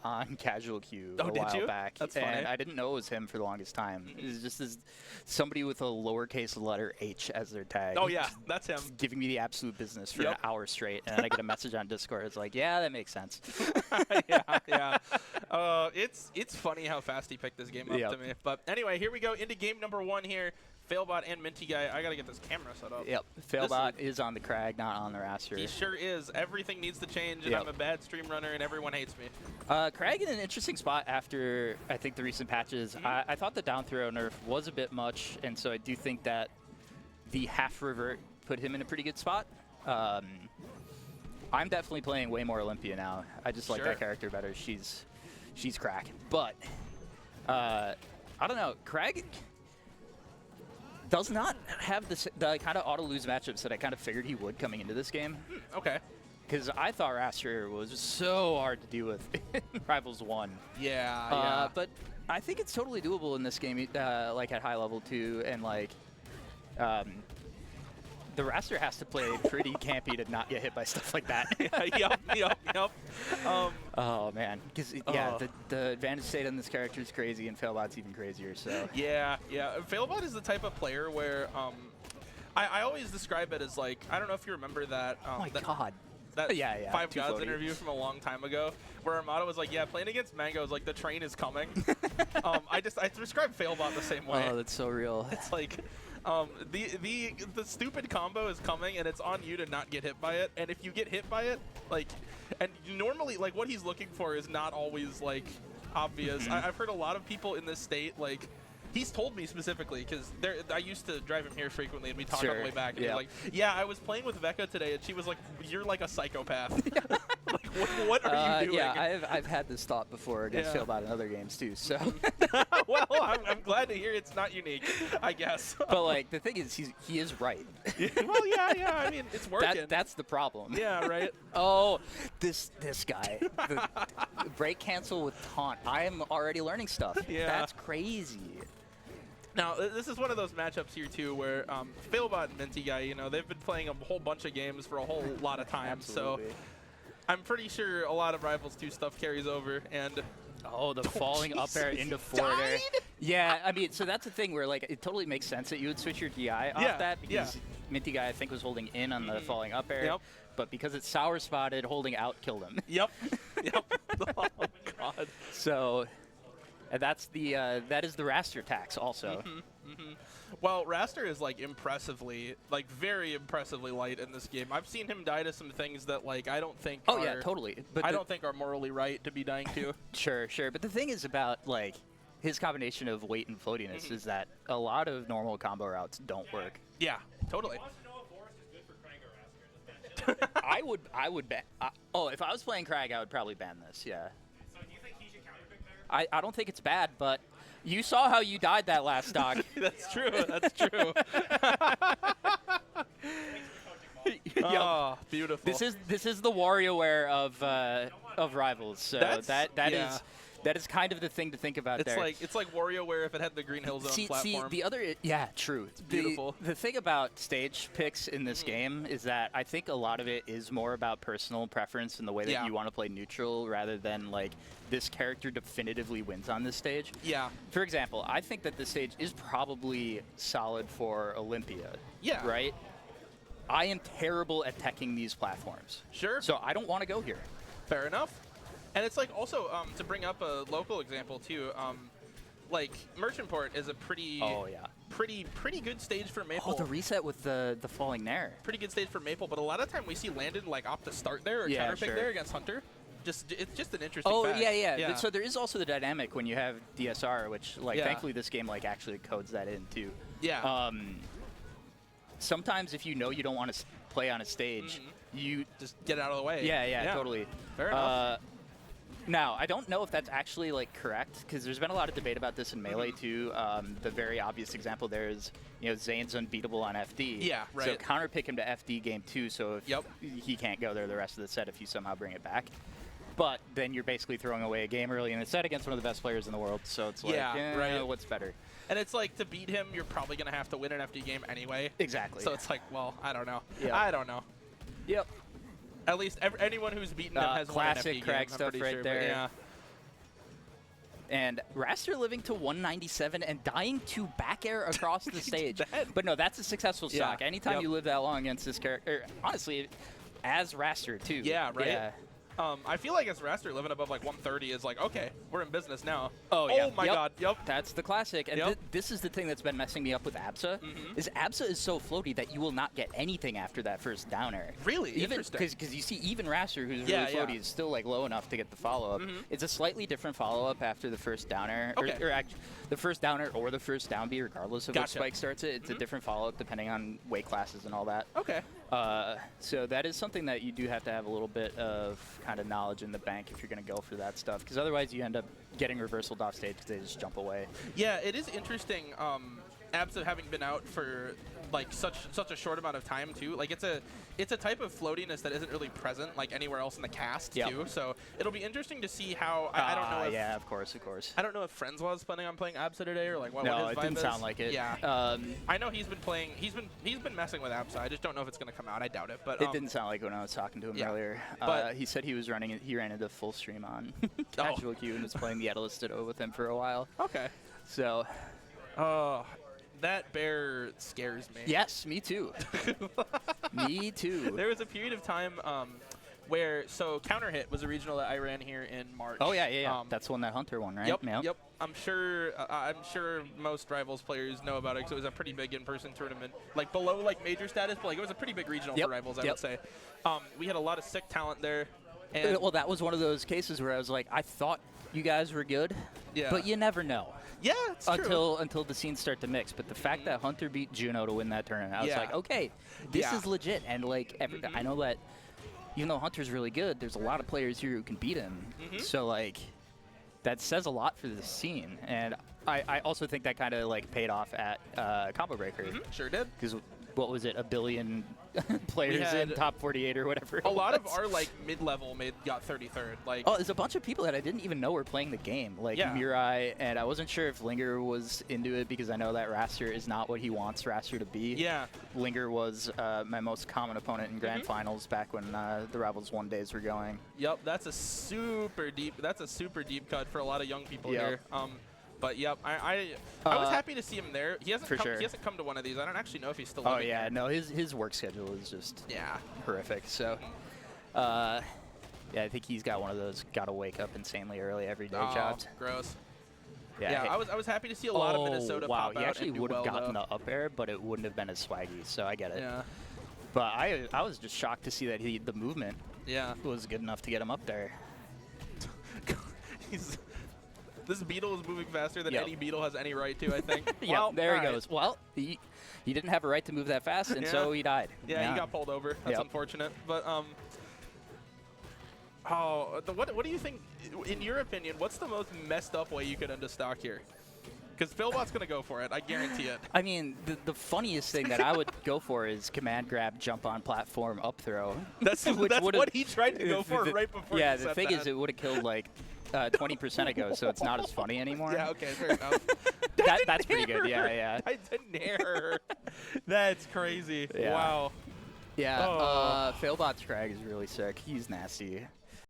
on Casual Queue Oh, a did while you? back, That's and funny. I didn't know it was him for the longest time. It was just somebody with a lowercase letter H as their tag. Oh yeah, that's him. Giving me the absolute business for an hour straight, and then I get a message on Discord. It's like, yeah, that makes sense. yeah. It's funny how fast he picked this game up to me. But anyway, here we go into game number 1 here. Failbot and MintyGuy. I gotta get this camera set up. Yep. Failbot is on the Kragg, not on the Wrastor. He sure is. Everything needs to change, and I'm a bad stream runner, and everyone hates me. Kragg in an interesting spot after, I think, the recent patches. I thought the down throw nerf was a bit much, and so I do think that the half revert put him in a pretty good spot. I'm definitely playing way more Olympia now. I just like that character better. She's crack. But I don't know. Kragg does not have the kind of auto-lose matchups that I kind of figured he would coming into this game. Okay. Because I thought Wrastor was so hard to deal with in Rivals 1. Yeah. But I think it's totally doable in this game, like at high level too, and like the Wrastor has to play pretty campy to not get hit by stuff like that. Yep. Oh man, because the advantage state on this character is crazy, and Failbot's even crazier. So yeah. Failbot is the type of player where I always describe it as like, I don't know if you remember that. Oh my god. That Five too Gods floaty. interview from a long time ago, where our motto was like, yeah, playing against Mango is like the train is coming. I describe Failbot the same way. Oh, that's so real. It's like the stupid combo is coming, and it's on you to not get hit by it. And if you get hit by it, like, and normally like what he's looking for is not always like obvious. I've heard a lot of people in this state like. He's told me specifically, because I used to drive him here frequently, and we talked on the way back. And he's like, yeah, I was playing with Vecca today, and she was like, you're like a psychopath. Like, what are you doing? Yeah, I've had this thought before against Failbot in other games, too. So. Well, I'm glad to hear it's not unique, I guess. But, like, the thing is, he is right. Well, yeah, I mean, it's working. That's the problem. Yeah, right? Oh, this guy. The break cancel with taunt. I am already learning stuff. Yeah. That's crazy. Now, this is one of those matchups here, too, where Failbot and MintyGuy, you know, they've been playing a whole bunch of games for a whole lot of time. Absolutely. So I'm pretty sure a lot of Rivals 2 stuff carries over. And oh, the falling up air into forward air. Yeah, I mean, so that's the thing where, like, it totally makes sense that you would switch your DI off that, because MintyGuy, I think, was holding in on the falling up air. Yep. But because it's sour spotted, holding out killed him. Yep. Oh, God. So. And that's that is the Wrastor tax also. Well, Wrastor is like impressively, like very impressively light in this game. I've seen him die to some things that like I don't think. Oh yeah, totally. But I don't think are morally right to be dying to. Sure. But the thing is about like his combination of weight and floatiness is that a lot of normal combo routes don't work. Yeah, totally. I would ban. If I was playing Kragg, I would probably ban this. Yeah. I don't think it's bad, but you saw how you died that last stock. That's true. That's true. Oh, beautiful. This is the WarioWare of Rivals. So that is kind of the thing to think about there. It's like WarioWare if it had the Green Hill Zone platform. See, the other true. It's beautiful. The thing about stage picks in this game is that I think a lot of it is more about personal preference and the way that you want to play neutral rather than like this character definitively wins on this stage. Yeah. For example, I think that this stage is probably solid for Olympia. Yeah. Right? I am terrible at teching these platforms. Sure. So I don't want to go here. Fair enough. And it's like also to bring up a local example too. Like Merchantport is a pretty good stage for Maple. Oh, the reset with the falling Nair. Pretty good stage for Maple, but a lot of time we see Landon like opt to start there or counterpick there against Hunter. It's just an interesting fact. Yeah. So there is also the dynamic when you have DSR, which like thankfully this game like actually codes that in too. Yeah. Sometimes if you know you don't want to play on a stage, you just get out of the way. Yeah, totally. Fair enough. Now, I don't know if that's actually like correct because there's been a lot of debate about this in Melee too. The very obvious example there is, Zane's unbeatable on FD. Yeah, right. So counterpick him to FD game 2, so if he can't go there the rest of the set if you somehow bring it back. But then you're basically throwing away a game early in the set against one of the best players in the world. So it's like, right. What's better? And it's like, to beat him, you're probably going to have to win an FD game anyway. Exactly. So it's like, well, I don't know. Yep. I don't know. Yep. At least anyone who's beaten him has won an FD game. Classic Kragg stuff right sure, there. Yeah. And Wrastor living to 197 and dying to back air across the stage. But no, that's a successful stock. Anytime you live that long against this character, honestly, as Wrastor too. Yeah, right? Yeah. I feel like as Wrastor living above like 130 is like, okay, we're in business now. Oh, yeah. Oh, my God. Yep. That's the classic. And this is the thing that's been messing me up with Absa, is Absa is so floaty that you will not get anything after that first downer. Really? Even, Interesting. Because you see, even Wrastor, who's really floaty, is still like low enough to get the follow-up. It's a slightly different follow-up after the first downer. Okay. Or actually, the first downer or the first down B, regardless of what spike starts it. It's a different follow-up depending on weight classes and all that. Okay. So that is something that you do have to have a little bit of kind of knowledge in the bank if you're going to go for that stuff, because otherwise you end up getting reversaled off stage because they just jump away. Yeah, it is interesting. Absa having been out for like such a short amount of time too. Like it's a type of floatiness that isn't really present like anywhere else in the cast too. So it'll be interesting to see how. I don't know. If, yeah, of course. I don't know if Friends was planning on playing Absa today or like what no, his it vibe didn't is. sound like it. Yeah. I know he's been playing. He's been messing with Absa. I just don't know if it's gonna come out. I doubt it. But it didn't sound like when I was talking to him earlier. But he said he was running. He ran into full stream on Casual Q and was playing the Etalus Ditto with him for a while. Okay. So. That bear scares me. Yes, me too. Me too. There was a period of time where Counter Hit was a regional that I ran here in March. Oh yeah. That's one that Hunter won, right? Yep. I'm sure most Rivals players know about it because it was a pretty big in-person tournament, like below like major status, but like it was a pretty big regional for Rivals, I would say. We had a lot of sick talent there. And well, that was one of those cases where I was like, I thought you guys were good, but you never know. Yeah, it's true. Until the scenes start to mix. But the fact that Hunter beat Juno to win that tournament, I was like, okay, this is legit. And like, I know that even though Hunter's really good, there's a lot of players here who can beat him. So like, that says a lot for the scene. And I also think that kind of like paid off at Combo Breaker. Sure did. Because what was it, 1 billion players in top 48 or whatever. A lot of our like mid-level got 33rd. Like, there's a bunch of people that I didn't even know were playing the game, like Mirai, and I wasn't sure if Linger was into it because I know that Wrastor is not what he wants Wrastor to be. Yeah. Linger was my most common opponent in Grand Finals back when the Rivals 1 days were going. Yep, that's a super deep cut for a lot of young people here. But yep, I was happy to see him there. He hasn't come to one of these. I don't actually know if he's still living here. No, his work schedule is just horrific. So I think he's got one of those gotta wake up insanely early every day jobs. Gross. Yeah, I was happy to see a lot of Minnesota pop out. He actually would have gotten the the up air, but it wouldn't have been as swaggy. So I get it. Yeah. But I was just shocked to see that the movement was good enough to get him up there. This beetle is moving faster than any beetle has any right to, I think. There he goes. Well, he didn't have a right to move that fast, and so he died. Yeah, he got pulled over. That's unfortunate. But what do you think, in your opinion, what's the most messed up way you could end a stock here? Because Failbot's going to go for it. I guarantee it. I mean, the funniest thing that I would go for is command grab, jump on platform, up throw. That's what he tried to go for right before you said the thing is it would have killed like 20% ago, so it's not as funny anymore. Yeah, okay, fair enough. That's pretty good, yeah. I didn't hear. That's crazy. Yeah. Wow. Yeah, Failbot's Kragg is really sick. He's nasty.